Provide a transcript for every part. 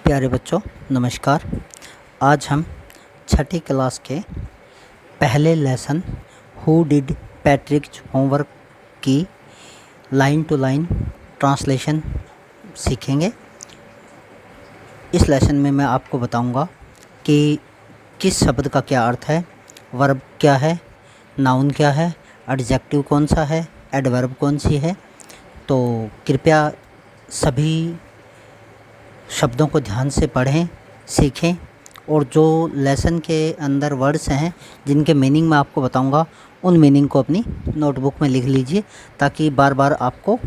प्यारे बच्चों नमस्कार। आज हम छठी क्लास के पहले lesson who did Patrick homework की लाइन टू लाइन ट्रांसलेशन सीखेंगे। इस लेसन में मैं आपको बताऊंगा कि किस शब्द का क्या अर्थ है, वर्ब क्या है, नाउन क्या है, एडजेक्टिव कौन सा है, एडवर्ब कौन सी है। तो कृपया सभी शब्दों को ध्यान से पढ़ें, सीखें और जो लेसन के अंदर वर्ड्स हैं जिनके मीनिंग मैं आपको बताऊंगा उन मीनिंग को अपनी नोटबुक में लिख लीजिए ताकि बार बार आपको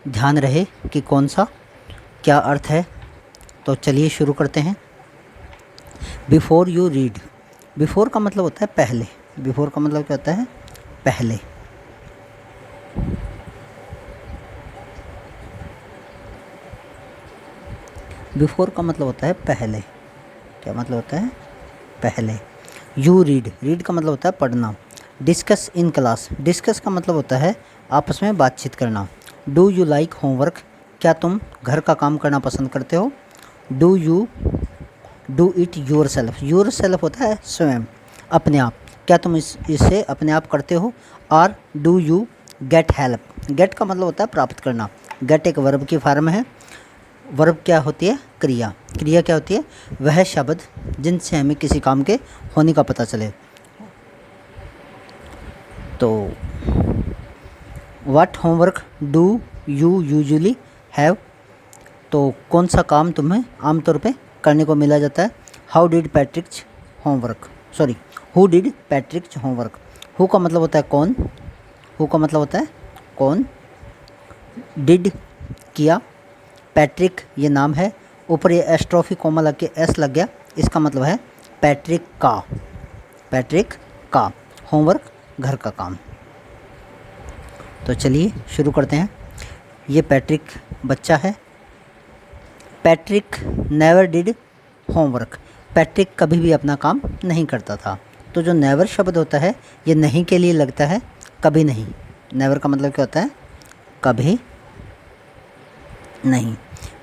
ध्यान रहे कि कौन सा क्या अर्थ है। तो चलिए शुरू करते हैं। Before you read. बिफोर का मतलब होता है पहले। बिफोर का मतलब क्या होता है? पहले। बिफोर का मतलब होता है पहले। क्या मतलब होता है? पहले। You read. रीड का मतलब होता है पढ़ना। Discuss in class. डिस्कस का मतलब होता है आपस में बातचीत करना। Do you like homework. क्या तुम घर का काम करना पसंद करते हो? Do you do it your self. Your self होता है स्वयं, अपने आप। क्या तुम इसे अपने आप करते हो? और do you get help. Get का मतलब होता है प्राप्त करना। गेट एक वर्ब की फॉर्म है। वर्ब क्या होती है? क्रिया। क्रिया क्या होती है? वह शब्द जिनसे हमें किसी काम के होने का पता चले। तो what homework do you usually have. तो कौन सा काम तुम्हें आमतौर पे करने को मिला जाता है? How did Patrick homework, sorry who did Patrick homework. Who का मतलब होता है कौन। हु का मतलब होता है कौन। डिड किया। पैट्रिक ये नाम है, ऊपर ये एस्ट्रोफी कोमा लग के एस लग गया, इसका मतलब है पैट्रिक का। पैट्रिक का होमवर्क घर का काम। तो चलिए शुरू करते हैं। ये पैट्रिक बच्चा है। Patrick never did homework. Patrick कभी भी अपना काम नहीं करता था। तो जो नेवर शब्द होता है ये नहीं के लिए लगता है, कभी नहीं। नेवर का मतलब क्या होता है? कभी नहीं।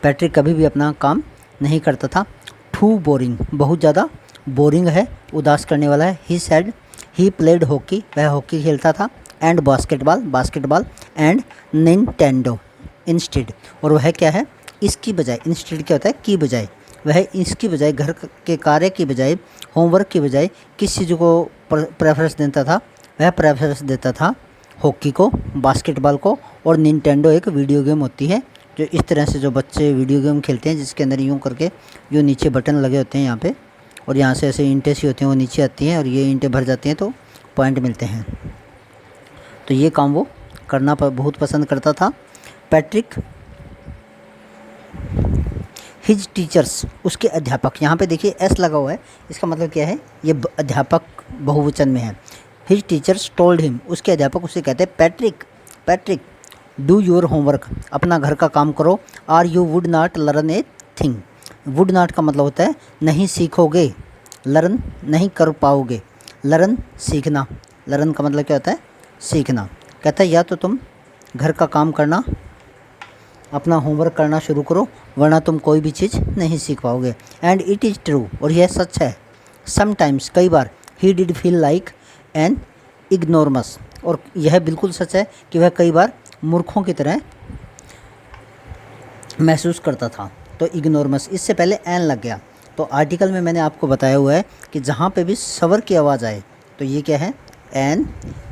पैट्रिक कभी भी अपना काम नहीं करता था। टू बोरिंग, बहुत ज़्यादा बोरिंग है, उदास करने वाला है। He said he played hockey, वह हॉकी खेलता था। And basketball, basketball. And Nintendo instead, और वह क्या है? इसकी बजाय। इंस्टेड क्या होता है? की बजाय। वह इसकी बजाय, घर के कार्य की बजाय, होमवर्क की बजाय किस चीज़ को प्रेफरेंस देता था? वह प्रेफरेंस देता था हॉकी को, बास्केटबॉल को, और निंटेंडो एक वीडियो गेम होती है जो इस तरह से जो बच्चे वीडियो गेम खेलते हैं जिसके अंदर यूँ करके जो नीचे बटन लगे होते हैं यहाँ पे, और यहाँ से ऐसे ईंटें सी होती हैं वो नीचे आती हैं और ये ईंटें भर जाती हैं तो पॉइंट मिलते हैं। तो ये काम वो करना बहुत पसंद करता था। पैट्रिक हिज टीचर्स, उसके अध्यापक। यहाँ पे देखिए एस लगा हुआ है, इसका मतलब क्या है? ये अध्यापक बहुवचन में है। हिज टीचर्स टोल्ड हिम, उसके अध्यापक उसे कहते हैं Patrick, Patrick do your homework, अपना घर का काम करो। Or you would not learn a thing. Would not का मतलब होता है नहीं सीखोगे, लर्न नहीं कर पाओगे। लर्न सीखना, लर्न का मतलब क्या होता है? सीखना। कहता है या तो तुम घर का काम करना, अपना होमवर्क करना शुरू करो, वरना तुम कोई भी चीज़ नहीं सीख पाओगे। एंड इट इज़ ट्रू, और यह सच है। समटाइम्स, कई बार, he did feel like an ignoramus, और यह बिल्कुल सच है कि वह कई बार मूर्खों की तरह महसूस करता था। तो इग्नोरमस, इससे पहले एन लग गया। तो आर्टिकल में मैंने आपको बताया हुआ है कि जहाँ पे भी सवर की आवाज़ आए तो ये क्या है? एन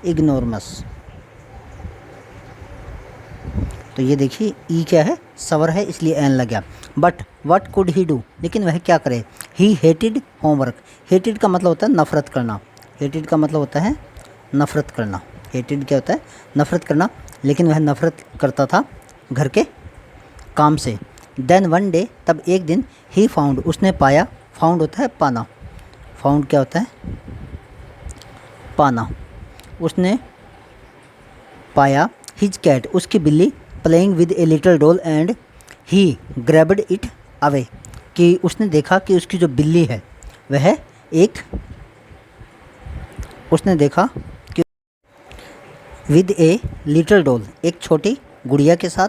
इग्नोरमस। तो ये देखिए ई क्या है? सवर है, इसलिए एन लग गया। But what could he do, लेकिन वह क्या करे? ही हेटेड होमवर्क। हेटेड का मतलब होता है नफ़रत करना। हेटेड का मतलब होता है नफ़रत करना। हेटेड क्या होता है? नफ़रत करना। लेकिन वह नफ़रत करता था घर के काम से। देन वन डे, तब एक दिन, ही फाउंड, उसने पाया। फाउंड होता है पाना। फाउंड क्या होता है? पाना। उसने पाया हिज कैट, उसकी बिल्ली, playing with a little doll and he grabbed it away, कि उसने देखा कि उसकी जो बिल्ली है वह एक, उसने देखा कि विद ए लिटिल डॉल, एक छोटी गुड़िया के साथ,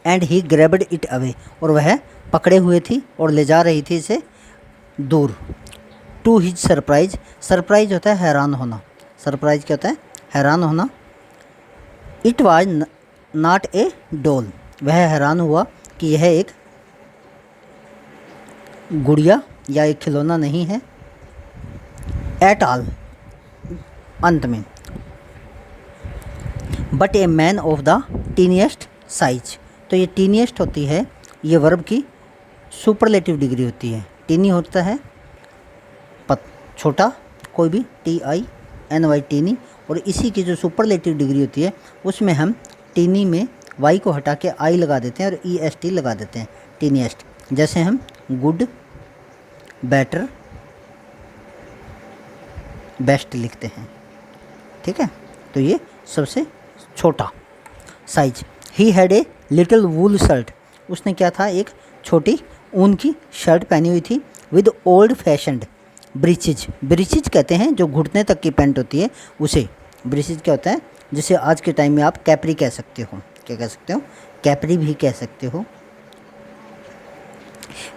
and he grabbed it away, और वह पकड़े हुए थी और ले जा रही थी इसे दूर। टू हिज सरप्राइज, सरप्राइज होता है हैरान होना, सरप्राइज क्या होता है, हैरान होना। It was not a doll, वह हैरान हुआ कि यह एक गुड़िया या एक खिलौना नहीं है। एट ऑल, अंत में। But a man of the tiniest size, तो ये टीनिएस्ट होती है, ये वर्ब की सुपरलेटिव डिग्री होती है। टीनी होता है छोटा, कोई भी, TINY टीनी, और इसी की जो सुपरलेटिव डिग्री होती है उसमें हम टीनी में वाई को हटा के आई लगा देते हैं और EST लगा देते हैं, टीनिएस्ट। जैसे हम गुड, बेटर, बेस्ट लिखते हैं, ठीक है। तो ये सबसे छोटा size. He had a little wool shirt, उसने क्या था, एक छोटी ऊन की शर्ट पहनी हुई थी। With old fashioned breaches, breaches कहते हैं जो घुटने तक की पैंट होती है उसे। ब्रीचेज क्या होता है, जिसे आज के टाइम में आप कैपरी कह सकते हो, क्या कह सकते हो, कैपरी भी कह सकते हो।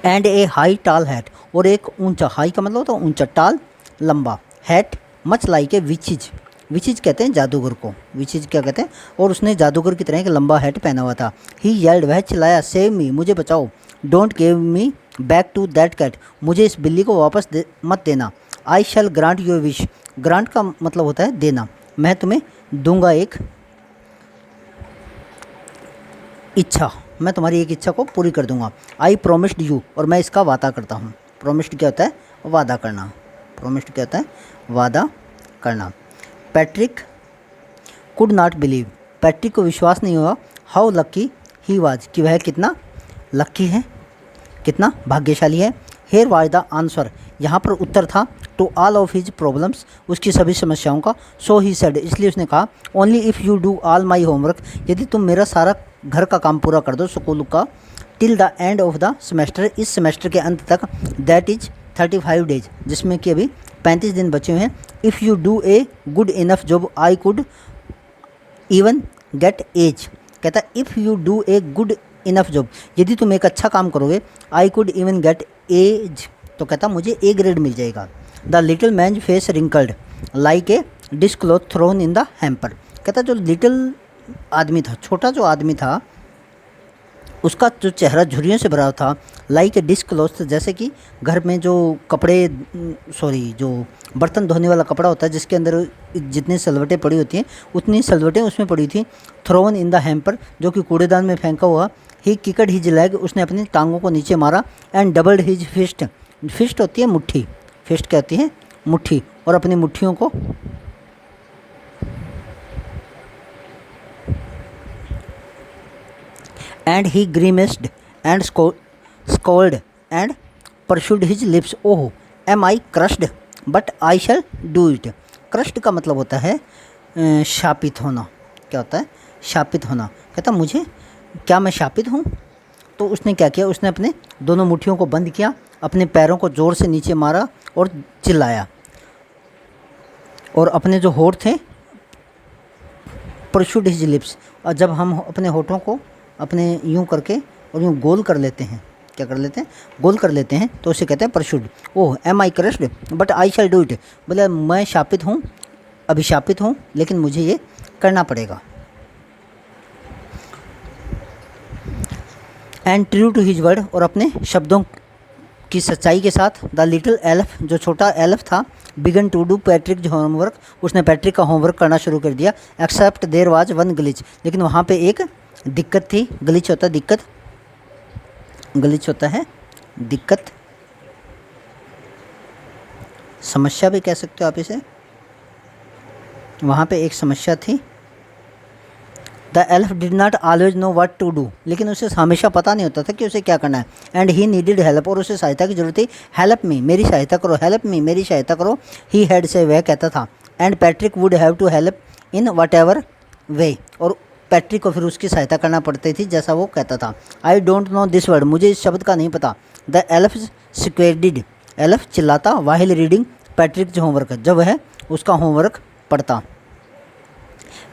एंड ए हाई टाल हैट, और एक ऊंचा, हाई का मतलब होता है ऊंचा, टाल लंबा, hat much like a witches, witches कहते हैं जादूगर को, विचेज क्या कहते हैं, और उसने जादूगर की तरह एक लंबा हैट पहना हुआ था। ही येल्ड, वह चिल्लाया, सेव मी, मुझे बचाओ। Don't give me back to that cat, मुझे इस बिल्ली को वापस मत देना। I shall grant your wish, grant का मतलब होता है देना, मैं तुम्हें दूंगा एक इच्छा, मैं तुम्हारी एक इच्छा को पूरी कर दूंगा। आई प्रोमिस्ड यू, और मैं इसका वादा करता हूँ। प्रोमिस्ड क्या होता है, वादा करना, प्रोमिस्ड क्या होता है, वादा करना। Patrick could not believe, Patrick को विश्वास नहीं हुआ। हाउ लकी ही वाज, कि वह कितना लकी है, कितना भाग्यशाली है। हेयर वाज द आंसर, यहाँ पर उत्तर था। To all of his problems, उसकी सभी समस्याओं का। सो ही सेड, इसलिए उसने कहा। Only if you do all my homework, यदि तुम मेरा सारा घर का काम पूरा कर दो स्कूल का। Till the end of the semester, इस सेमेस्टर के अंत तक। दैट इज 35 डेज, जिसमें कि अभी 35 दिन बचे हुए हैं। If you do a good enough job I could even get A's, कहता है if you do a good enough job, यदि तुम एक अच्छा काम करोगे, I could even get A's, तो कहता मुझे ए ग्रेड मिल जाएगा। The little man face wrinkled like a dish cloth thrown in the hamper, कहता जो लिटिल आदमी था, छोटा जो आदमी था, उसका जो चेहरा झुर्रियों से भरा था। लाइक ए डिश क्लॉथ, जैसे कि घर में जो कपड़े, जो बर्तन धोने वाला कपड़ा होता है जिसके अंदर जितनी सलवटें पड़ी होती हैं उतनी सलवटें उसमें पड़ी थी। थ्रोन इन द हैम्पर, जो कि कूड़ेदान में फेंका हुआ। ही किकड हिज लेग, उसने अपनी टांगों को नीचे मारा। And doubled his fist, fist होती है मुट्ठी, फिस्ट क्या होती है, मुट्ठी, और अपनी मुट्ठियों को and he grimaced and scowled and pursed his lips. Oh am I crushed but I shall do it. Crushed का मतलब होता है शापित होना, क्या होता है, शापित होना। कहता मुझे, क्या मैं शापित हूँ। तो उसने क्या किया, उसने अपने दोनों मुट्ठियों को बंद किया, अपने पैरों को ज़ोर से नीचे मारा और चिल्लाया, और अपने जो होठ थे, परशूड हिज लिप्स, और जब हम अपने होठों को अपने यूं करके और यूं गोल कर लेते हैं, क्या कर लेते हैं, गोल कर लेते हैं, तो उसे कहते हैं pursed. Oh am I crushed but I shall do it, बोले मैं शापित हूँ, अभिशापित हूँ, लेकिन मुझे ये करना पड़ेगा। And true to his word, और अपने शब्दों की सच्चाई के साथ। द लिटिल एल्फ, जो छोटा एल्फ था, began to do Patrick homework, उसने पैट्रिक का होमवर्क करना शुरू कर दिया। Except there was one glitch, लेकिन वहाँ पे एक दिक्कत थी। ग्लिच होता है दिक्कत, ग्लिच होता है दिक्कत, समस्या भी कह सकते हो आप इसे। वहाँ पे एक समस्या थी। The elf did not always know what to do, लेकिन उसे हमेशा पता नहीं होता था कि उसे क्या करना है। एंड ही नीडिड हेल्प, और उसे सहायता की जरूरत थी। हेल्प मी, मेरी सहायता करो, हेल्प मी, मेरी सहायता करो। ही हैड से, वह कहता था। And Patrick would have to help in whatever way, और पैट्रिक को फिर उसकी सहायता करना पड़ती थी जैसा वो कहता था। I don't know this word, मुझे इस शब्द का नहीं पता। द एल्फ स्क्वेडिड, एल्फ चिल्लाता। वाहिल रीडिंग पैट्रिक जो होमवर्क, जब वह उसका होमवर्क पढ़ता।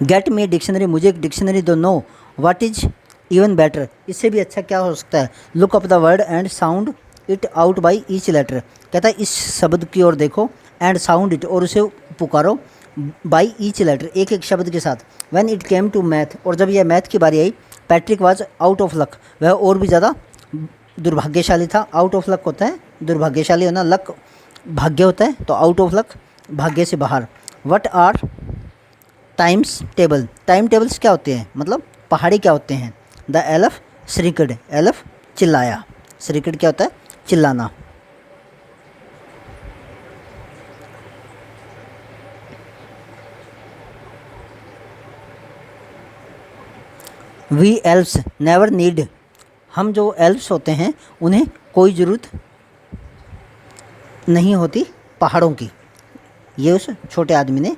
गेट मी डिक्शनरी, मुझे एक डिक्शनरी दो। No what is even better, इससे भी अच्छा क्या हो सकता है, look up the word and sound it out by each letter. कहता है इस शब्द की ओर देखो, एंड साउंड इट, और उसे पुकारो बाई ईच लेटर, एक एक शब्द के साथ। When it came to math, और जब यह मैथ की बारी आई, Patrick was out of luck, वह और भी ज़्यादा दुर्भाग्यशाली था। आउट ऑफ लक होता है दुर्भाग्यशाली होना, लक भाग्य होता है, तो आउट ऑफ लक भाग्य से बाहर। What are times table, time tables क्या होते हैं, मतलब पहाड़ी क्या होते हैं। द एलफ श्रीकड, एलफ चिल्लाया, श्रीकड क्या होता है, चिल्लाना। वी एल्व्स नेवर नीड, हम जो एल्व्स होते हैं उन्हें कोई ज़रूरत नहीं होती पहाड़ों की, ये उस छोटे आदमी ने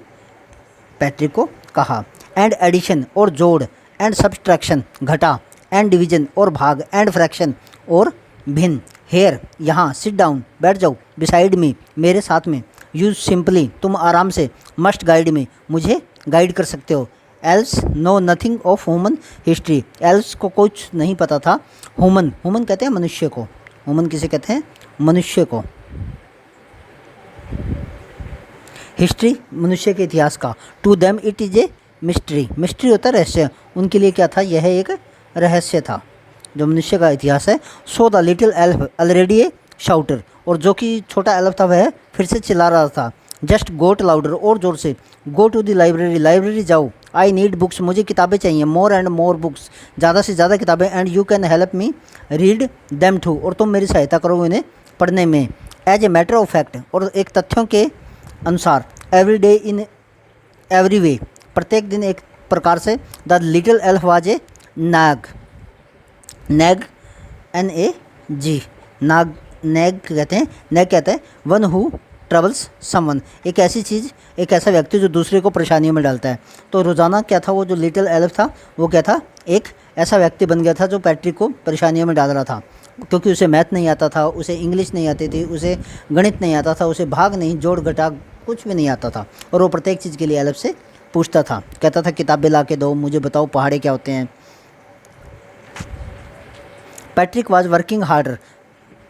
पैट्रिक को कहा। एंड एडिशन, और जोड़, एंड सब्सट्रैक्शन, घटा, एंड डिवीजन, और भाग, एंड फ्रैक्शन, और भिन्न। हेयर, यहाँ, सिट डाउन, बैठ जाओ, बिसाइड मी, मेरे साथ में, यूज सिंपली, तुम आराम से, मस्ट गाइड मी, मुझे गाइड कर सकते हो। Else know nothing of human history, else को कुछ नहीं पता था। ह्यूमन, ह्यूमन कहते हैं मनुष्य को, ह्यूमन किसे कहते हैं, मनुष्य को। हिस्ट्री, मनुष्य के इतिहास का। To them it is a mystery, mystery होता है रहस्य, उनके लिए क्या था, यह एक रहस्य था जो मनुष्य का इतिहास है। So the little elf already ए शाउटर, और जो कि छोटा एल्फ था वह फिर से चिल्ला रहा था। जस्ट गोट लाउडर, और ज़ोर से। Go to the library, library जाओ। आई नीड बुक्स, मुझे किताबें चाहिए। मोर एंड मोर बुक्स, ज़्यादा से ज़्यादा किताबें। And you can help me read them too, और तुम मेरी सहायता करो इन्हें पढ़ने में। As a matter of fact, और एक तथ्यों के अनुसार। Every day in every way, प्रत्येक दिन एक प्रकार से। The little elf was a nag, nag, NAG, nag, nag कहते हैं, नैग कहते हैं वन हु ट्रबल्स समवन, एक ऐसी चीज़, एक ऐसा व्यक्ति जो दूसरे को परेशानियों में डालता है। तो रोज़ाना क्या था, वो जो लिटिल एल्फ था वो क्या था, एक ऐसा व्यक्ति बन गया था जो पैट्रिक को परेशानियों में डाल रहा था, क्योंकि उसे मैथ नहीं आता था, उसे इंग्लिश नहीं आती थी, उसे गणित नहीं आता था, उसे भाग नहीं, जोड़ घटा कुछ भी नहीं आता था, और वो प्रत्येक चीज़ के लिए एल्फ से पूछता था, कहता था किताबें ला के दो, मुझे बताओ पहाड़े क्या होते हैं। Patrick was working harder,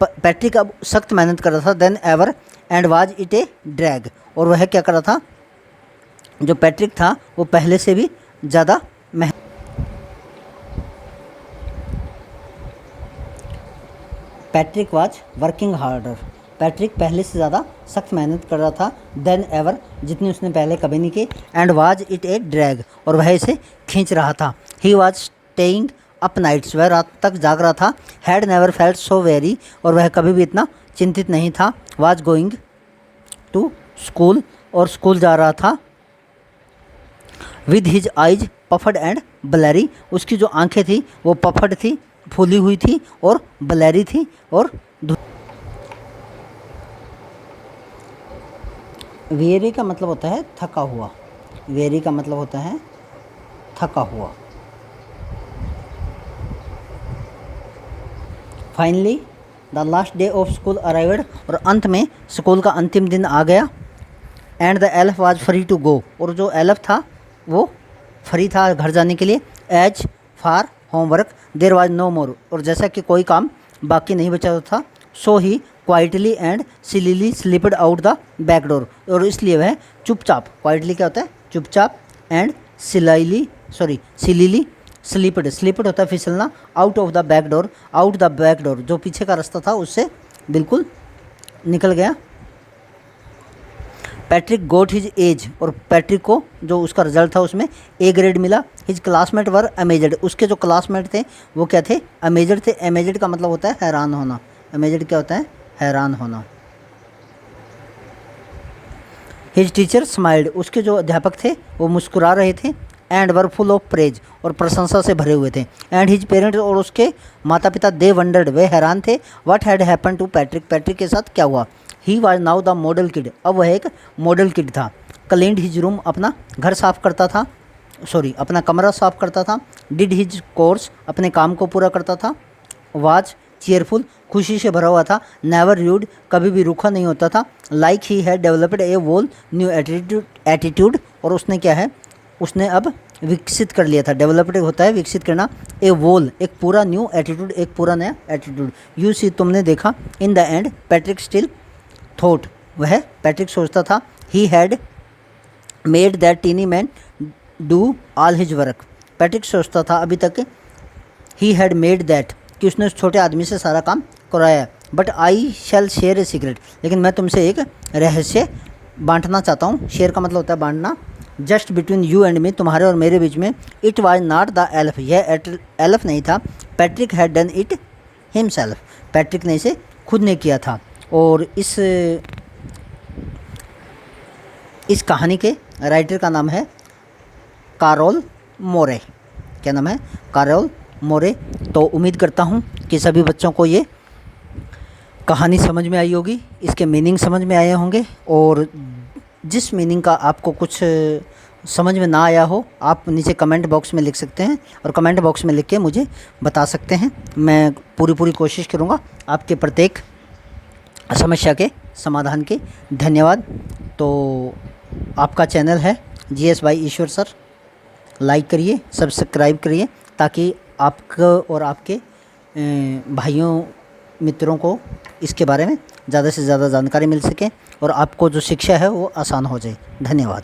Patrick अब सख्त मेहनत कर रहा था। Then ever, and was it a drag, और वह क्या कर रहा था, जो पैट्रिक था वो पहले से भी ज़्यादा Patrick was working harder, Patrick पहले से ज़्यादा सख्त मेहनत कर रहा था। देन एवर, जितनी उसने पहले कभी नहीं की। And was it a drag, और वह इसे खींच रहा था। He was staying up nights, वह रात तक जाग रहा था। Had never felt so weary, और वह कभी भी इतना चिंतित नहीं था। वाज गोइंग टू स्कूल, और स्कूल जा रहा था। With his eyes puffed and bleary, उसकी जो आंखें थी वो पफड थी, फूली हुई थी, और ब्लैरी थी, और वेरी का मतलब होता है थका हुआ, वेरी का मतलब होता है थका हुआ। Finally the last day of school arrived, और अंत में स्कूल का अंतिम दिन आ गया। And the elf was free to go, और जो एल्फ था वो फ्री था घर जाने के लिए। As far homework there was no more, और जैसा कि कोई काम बाकी नहीं बचा था। So he quietly and sillily slipped out the back door, और इसलिए वह चुपचाप, क्वाइटली क्या होता है चुपचाप, एंड सिलीली स्लिपड, स्लिपड होता है फिसलना, out of the back door, out the back door, जो पीछे का रास्ता था उससे बिल्कुल निकल गया। पैट्रिक गोट हिज एज, और पैट्रिक को जो उसका रिजल्ट था उसमें ए ग्रेड मिला। हिज क्लासमेट वर अमेजड, उसके जो क्लासमेट थे वो क्या थे, अमेजड थे। अमेजड का मतलब होता है हैरान होना, अमेजड क्या होता है, हैरान होना। हिज टीचर स्माइल्ड, उसके जो अध्यापक थे वो मुस्कुरा रहे थे। And were full of praise, और प्रशंसा से भरे हुए थे। एंड हिज पेरेंट्स, और उसके माता पिता, दे वंडर्ड, वे हैरान थे। What had happen to Patrick, Patrick के साथ क्या हुआ। He was now the model kid, अब वह एक मॉडल किड था। क्लीन्ड हिज रूम, अपना घर साफ करता था, अपना कमरा साफ करता था। डिड हिज कोर्स, अपने काम को पूरा करता था। वाज चीयरफुल, खुशी से भरा हुआ था। नेवर र्यूड, कभी भी रूखा नहीं होता था। Like he had developed a whole new attitude, और उसने क्या है, उसने अब विकसित कर लिया था। डेवलप्ड होता है विकसित करना। ए वोल एक पूरा न्यू एटीट्यूड, एक पूरा नया एटीट्यूड। यू सी तुमने देखा। In the end Patrick still thought वह पैट्रिक सोचता था। He had made that tiny man do all his work. Patrick सोचता था अभी तक ही हैड मेड दैट कि उसने उस छोटे आदमी से सारा काम कराया। But I shall share a secret लेकिन मैं तुमसे एक रहस्य बांटना चाहता हूँ। शेयर का मतलब होता है बांटना। Just between you and me तुम्हारे और मेरे बीच में। It was not the elf यह एल्फ नहीं था। Patrick had done it himself Patrick ने इसे खुद ने किया था। और इस कहानी के राइटर का नाम है कारोल मोरे। क्या नाम है? कारोल मोरे। तो उम्मीद करता हूँ कि सभी बच्चों को ये कहानी समझ में आई होगी, इसके मीनिंग समझ में आए होंगे। और जिस मीनिंग का आपको कुछ समझ में ना आया हो आप नीचे कमेंट बॉक्स में लिख सकते हैं और कमेंट बॉक्स में लिख के मुझे बता सकते हैं। मैं पूरी कोशिश करूँगा आपके प्रत्येक समस्या के समाधान की। धन्यवाद। तो आपका चैनल है GS by Ishwar sir. Like करिए, सब्सक्राइब करिए ताकि आपको और आपके भाइयों मित्रों को इसके बारे में ज़्यादा से ज़्यादा जानकारी मिल सके और आपको जो शिक्षा है वो आसान हो जाए। धन्यवाद।